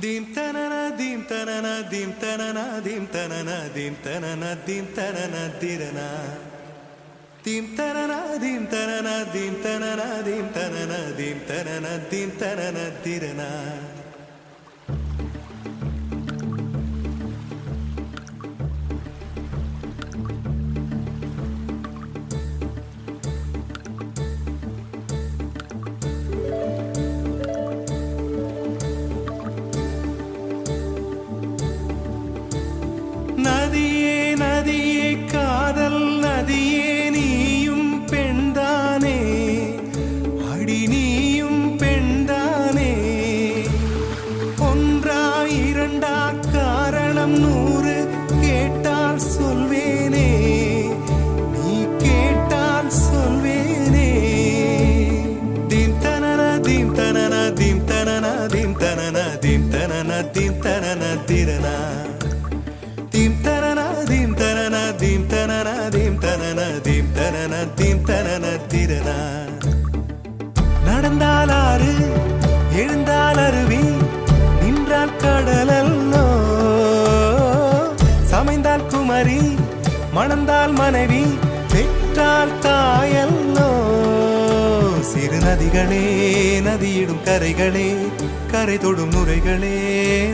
Dim tanana dim tanana dim tanana dim tanana dim tanana dim tanana dirana dim tanana dim tanana dim tanana dim tanana dim tanana dim tanana dirana நதியே நதியே காதல் நதியே நீயும் பெண்தானே அடி நீயும் பெண்தானே ஒன்றா இரண்டா காரணம் 100 கேட்டால் சொல்வேனே நீ கேட்டால் சொல்வேனே தீம் தனன தீம் தனன தீம் தனன தீம் தனன தீம் தனன தீம் தனன திரனா dim tanana dim tanana dim tanana dim tanana dim tanana dim tanana dirana நடந்தால் ஆறு எழுந்தால் அருவி நின்றால் கடலல்லோ சமைந்தால் குமரி மணந்தால் மனைவி பெற்றால் தாயல்லோ சிறு நதிகளே நதியிடும் கரைகளே கரை தொடும் நுரைகளே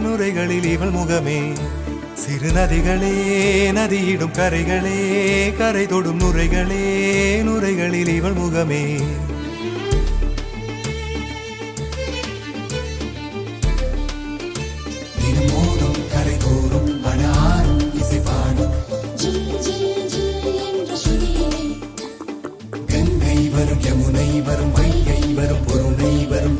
நுரைகளில் இவள் முகமே சிறு நதிகளே நதியிடும் கரைகளே கரை தொடும் நுரைகளே நுரைகளில் இவள் முகமே தினமோதும் கரை தோறும் அடாரும் இசை பாடும் கங்கை வரும் யமுனை வரும் வைகை வரும் பொருணை வரும்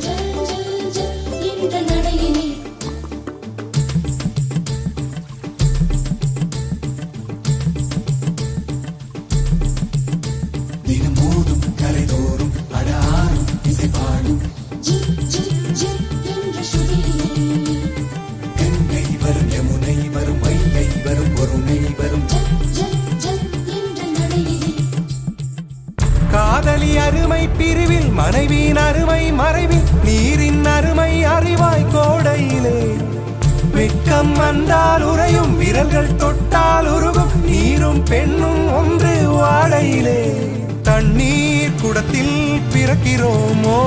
தினமோதும் கரைதோறும் அடாரும் இசை பாடும் கங்கை வரும் யமுனை வரும் வைகை வரும் பொருணை வரும் காதலி அருமை பிரிவில் மனைவியின் அருமை மறைவில் நீரின் அருமை அறிவாய் கோடையிலே வெட்கம் வந்தால் உறையும் விரல்கள் தொட்டால் உருகும் நீரும் பெண்ணும் ஒன்று வாடையிலே தண்ணீர் குடத்தில் பிறக்கிறோமோ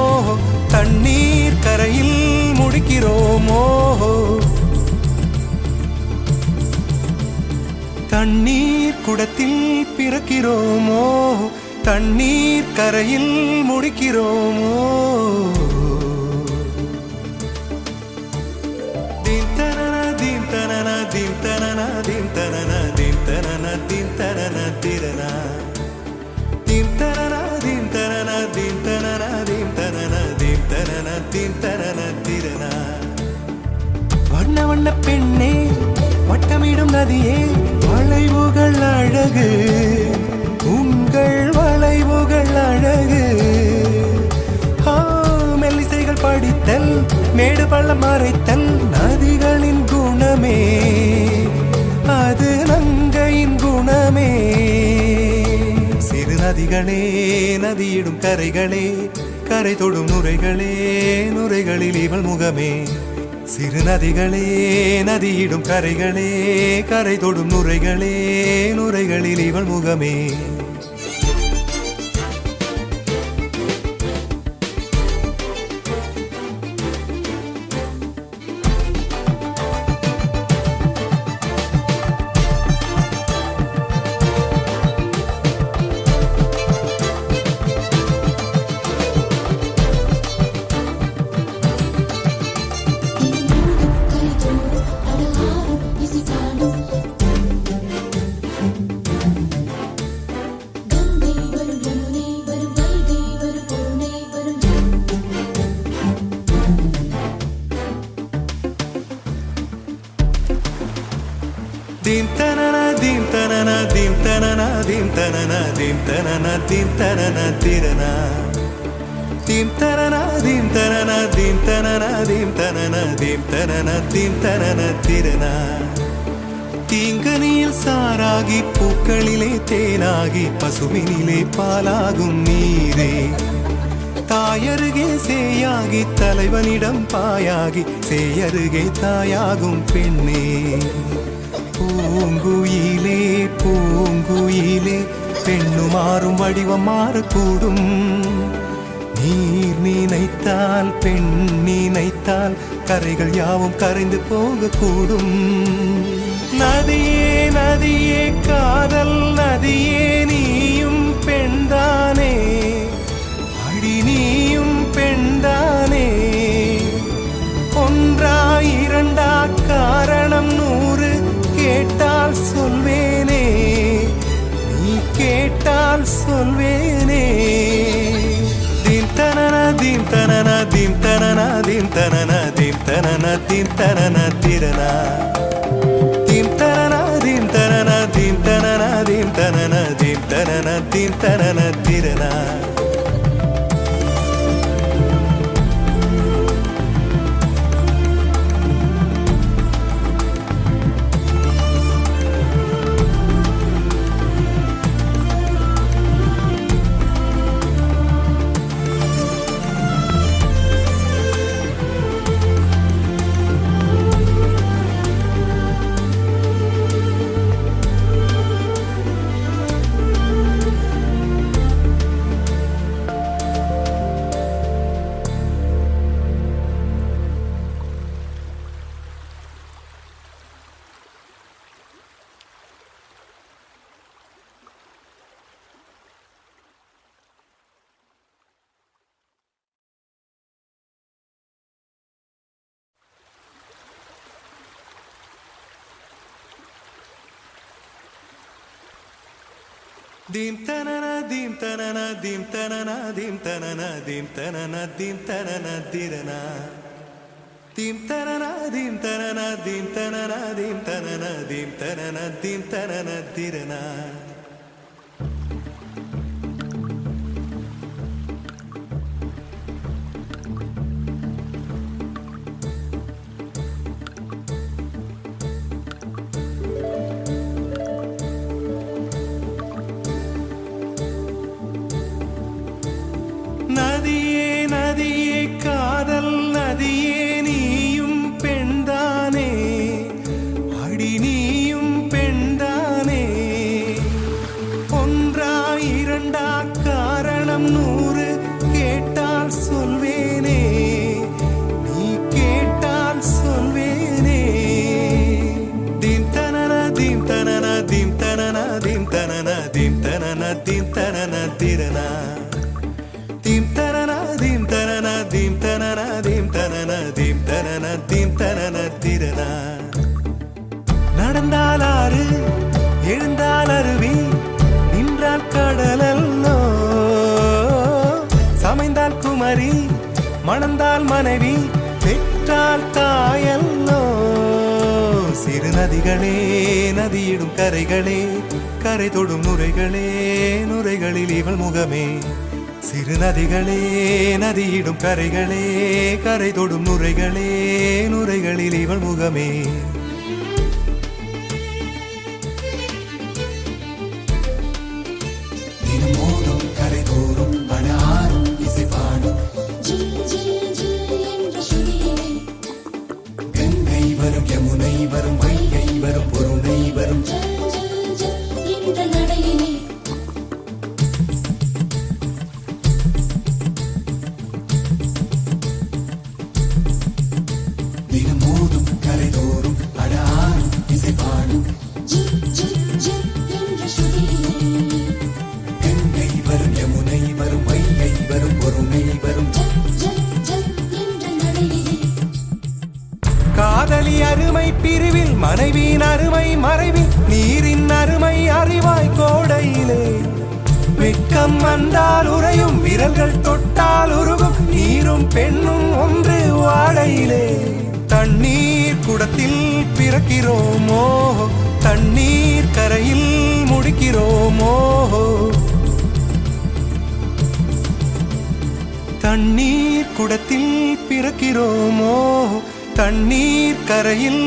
தண்ணீர் கரையில் முடிக்கிறோமோ தண்ணீர் குடத்தில் பிறக்கிறோமோ தண்ணீர் கரையில் முடிக்கிறோமோ தீம் தனன தீம் தனன தீம் தனன தீம் தனன தீம் தனன தீம் தனன திரனா தீம் தனன தீம் தனன தீம் தனன தீம் தனன தீம் தனன தீம் தனன திரனா வண்ண வண்ண பெண்ணே வட்டமிடும் நதியே வளைவுகள் அழகு உங்கள் வளைவுகள் அழகு மெல்லிசைகள் படித்தல் மேடு பள்ளம் மறைத்தல் நதிகளின் குணமே அது நங்கையின் குணமே சிறு நதிகளே நதியிடும் கரைகளே கரை தொடும் நுரைகளே நுரைகளில் இவள் முகமே சிறு நதிகளே நதியிடும் கரைகளே கரை தொடும் நுரைகளே நுரைகளில் இவள் முகமே dim tanana dim tanana dim tanana dim tanana dim tanana dim tanana dirana dim tanana dim tanana dim tanana dim tanana dim tanana dim tanana dirana தீங்கனியில் சாராகி பூக்களிலே தேனாகி பசுவினிலே பாலாகும் நீரே தாயருகே சேயாகி தலைவனிடம் பாயாகி சேயருகே தாயாகும் பெண்ணே. பூங்குயிலே பூங்குயிலே பெண்ணு மாறும் வடிவம் மாறக்கூடும். நீர் நினைத்தால் பெண் நினைத்தால் கரைகள் யாவும் கரைந்து போகக்கூடும். நதியே நதியே காதல் நதியே நீயும் பெண்தானே, அடி நீயும் பெண்தானே. ஒன்றா இரண்டா காரணம் 100 கேட்டால் சொல்வேனே, நீ கேட்டால் சொல்வேனே. தீம் தனன தீம் தனன தீம் தனன தீம் தனன தீம் தனன தீம் தனன திரனா. தீம் தனன தீம் தனன தீம் தனன தீம் தனன தீம் தனன தீம் தனன திரனா. Dim tanana dim tanana dim tanana dim tanana dim tanana dim tanana dirana. Dim tanana dim tanana dim tanana dim tanana dim tanana dim tanana dirana. நதியே நதியே காதல் நதியே நீயும் பெண்தானே, அடி நீயும் பெண்தானே. ஒன்றா இரண்டா காரணம் 100 கேட்டால் சொல்வேனே, நீ கேட்டால் சொல்வேனே. தீம் தனன தீம் தனன தீம் தனன தீம் தனன தீம் தனன தீம் தனன திரனா. Dim tanana dim tanana dim tanana dim tanana dim tanana dim tanana tirana. நடந்தால் ஆறு எழுந்தால் அருவி நின்றால் கடலல்லோ, சமைந்தால் குமரி மணந்தால் மனைவி பெற்றால் தாயல்லோ. சிறு நதிகளே நதியிடும் கரைகளே கரை தொடும் நுரைகளே நுரைகளில் இவள் முகமே. சிறு நதிகளே நதியிடும் கரைகளே கரை தொடும் நுரைகளே நுரைகளில் இவள் முகமே. தினமோதும் கரை தோறும் அடாரும் இசை பாடும் கங்கை வரும் யமுனை வரும் வைகை வரும் பொருணை வரும். தினமோதும் கரை தோறும் அடாரும் இசை பாடும் கங்கை வரும் யமுனை வரும் வைகை வரும் பொருணை வரும். காதலி அருமை பிரிவில் மனைவியின் அருமை மறைவில் நீரின் அருமை அறிவாய் கோடையிலே. வெட்கம் வந்தால் உறையும் விரல்கள் தொட்டால் உருகும் நீரும் பெண்ணும் ஒன்று வாடையிலே. தண்ணீர் குடத்தில் பிறக்கிறோமோ தண்ணீர் கரையில் முடிக்கிறோமோ. தண்ணீர் குடத்தில் பிறக்கிறோமோ தண்ணீர் கரையில்